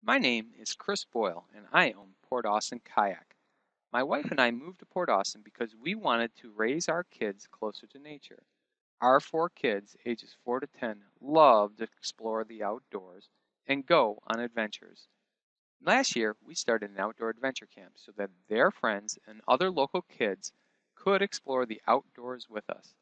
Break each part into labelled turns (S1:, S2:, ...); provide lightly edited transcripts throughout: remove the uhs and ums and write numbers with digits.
S1: My name is Chris Boyle, and I own Port Austin Kayak. My wife and I moved to Port Austin because we wanted to raise our kids closer to nature. Our four kids, ages 4 to 10, love to explore the outdoors and go on adventures. Last year, we started an outdoor adventure camp so that their friends and other local kids could explore the outdoors with us.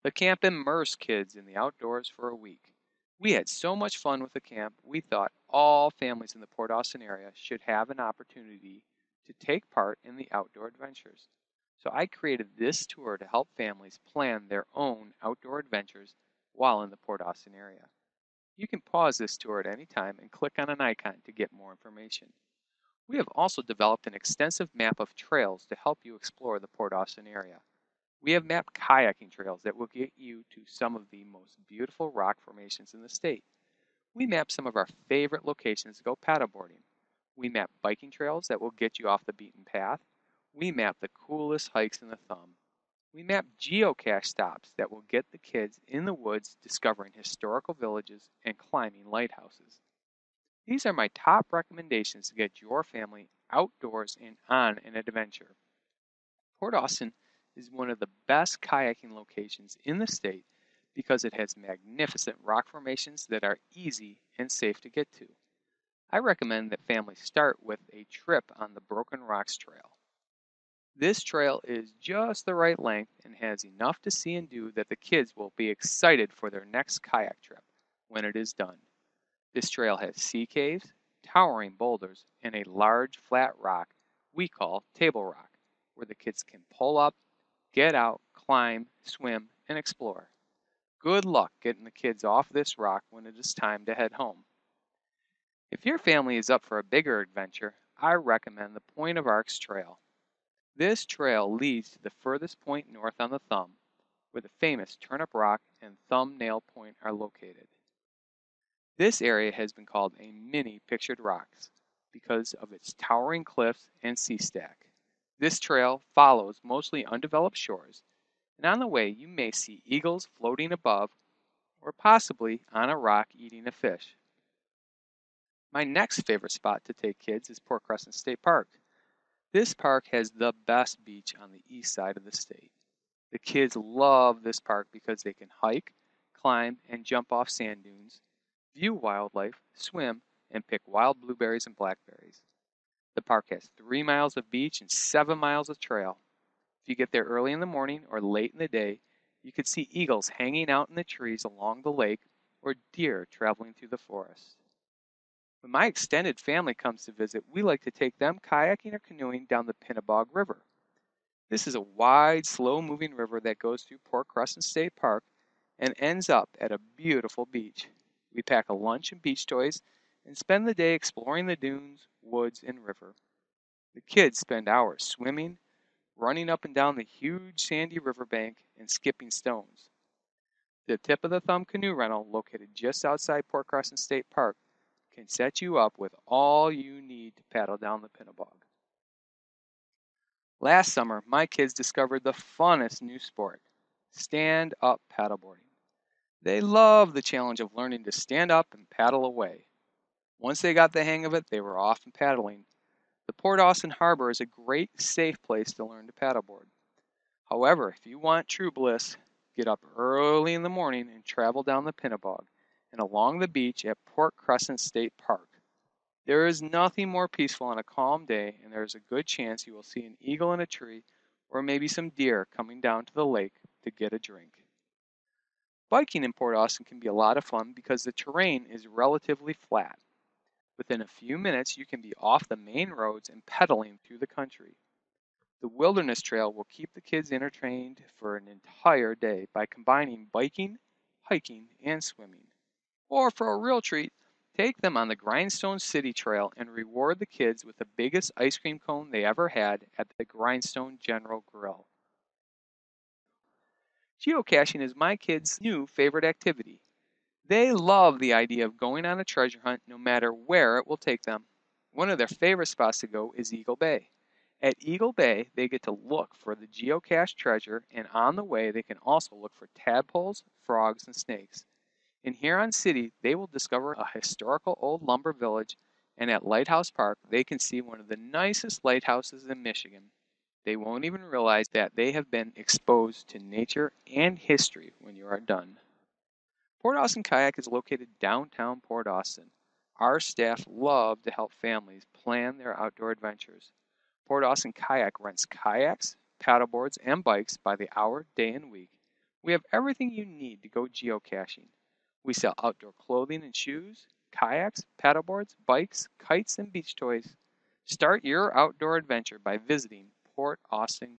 S1: The camp immersed kids in the outdoors for a week. We had so much fun with the camp, we thought all families in the Port Austin area should have an opportunity to take part in the outdoor adventures. So I created this tour to help families plan their own outdoor adventures while in the Port Austin area. You can pause this tour at any time and click on an icon to get more information. We have also developed an extensive map of trails to help you explore the Port Austin area. We have mapped kayaking trails that will get you to some of the most beautiful rock formations in the state. We map some of our favorite locations to go paddleboarding. We map biking trails that will get you off the beaten path. We map the coolest hikes in the thumb. We map geocache stops that will get the kids in the woods discovering historical villages and climbing lighthouses. These are my top recommendations to get your family outdoors and on an adventure. Port Austin is one of the best kayaking locations in the state because it has magnificent rock formations that are easy and safe to get to. I recommend that families start with a trip on the Broken Rocks Trail. This trail is just the right length and has enough to see and do that the kids will be excited for their next kayak trip when it is done. This trail has sea caves, towering boulders, and a large flat rock we call Table Rock, where the kids can pull up, get out, climb, swim, and explore. Good luck getting the kids off this rock when it is time to head home. If your family is up for a bigger adventure, I recommend the Point of Arcs Trail. This trail leads to the furthest point north on the thumb, where the famous Turnip Rock and Thumbnail Point are located. This area has been called a mini pictured rocks because of its towering cliffs and sea stack. This trail follows mostly undeveloped shores, and on the way you may see eagles floating above or possibly on a rock eating a fish. My next favorite spot to take kids is Port Crescent State Park. This park has the best beach on the east side of the state. The kids love this park because they can hike, climb, and jump off sand dunes, view wildlife, swim, and pick wild blueberries and blackberries. The park has 3 miles of beach and 7 miles of trail. If you get there early in the morning or late in the day, you could see eagles hanging out in the trees along the lake or deer traveling through the forest. When my extended family comes to visit, we like to take them kayaking or canoeing down the Pinnebog River. This is a wide, slow-moving river that goes through Port Crescent State Park and ends up at a beautiful beach. We pack a lunch and beach toys and spend the day exploring the dunes, woods, and river. The kids spend hours swimming, running up and down the huge sandy riverbank, and skipping stones. The Tip of the Thumb canoe rental, located just outside Port Crescent State Park, can set you up with all you need to paddle down the Pinnebog. Last summer, my kids discovered the funnest new sport, stand-up paddleboarding. They love the challenge of learning to stand up and paddle away. Once they got the hang of it, they were off and paddling. The Port Austin Harbor is a great, safe place to learn to paddleboard. However, if you want true bliss, get up early in the morning and travel down the Pinnebog and along the beach at Port Crescent State Park. There is nothing more peaceful on a calm day, and there is a good chance you will see an eagle in a tree or maybe some deer coming down to the lake to get a drink. Biking in Port Austin can be a lot of fun because the terrain is relatively flat. Within a few minutes, you can be off the main roads and pedaling through the country. The Wilderness Trail will keep the kids entertained for an entire day by combining biking, hiking, and swimming. Or for a real treat, take them on the Grindstone City Trail and reward the kids with the biggest ice cream cone they ever had at the Grindstone General Grill. Geocaching is my kids' new favorite activity. They love the idea of going on a treasure hunt no matter where it will take them. One of their favorite spots to go is Eagle Bay. At Eagle Bay, they get to look for the geocache treasure, and on the way, they can also look for tadpoles, frogs, and snakes. In Huron City, they will discover a historical old lumber village And at Lighthouse Park, they can see one of the nicest lighthouses in Michigan. They won't even realize that they have been exposed to nature and history when you are done. Port Austin Kayak is located downtown Port Austin. Our staff love to help families plan their outdoor adventures. Port Austin Kayak rents kayaks, paddleboards, and bikes by the hour, day, and week. We have everything you need to go geocaching. We sell outdoor clothing and shoes, kayaks, paddleboards, bikes, kites, and beach toys. Start your outdoor adventure by visiting Port Austin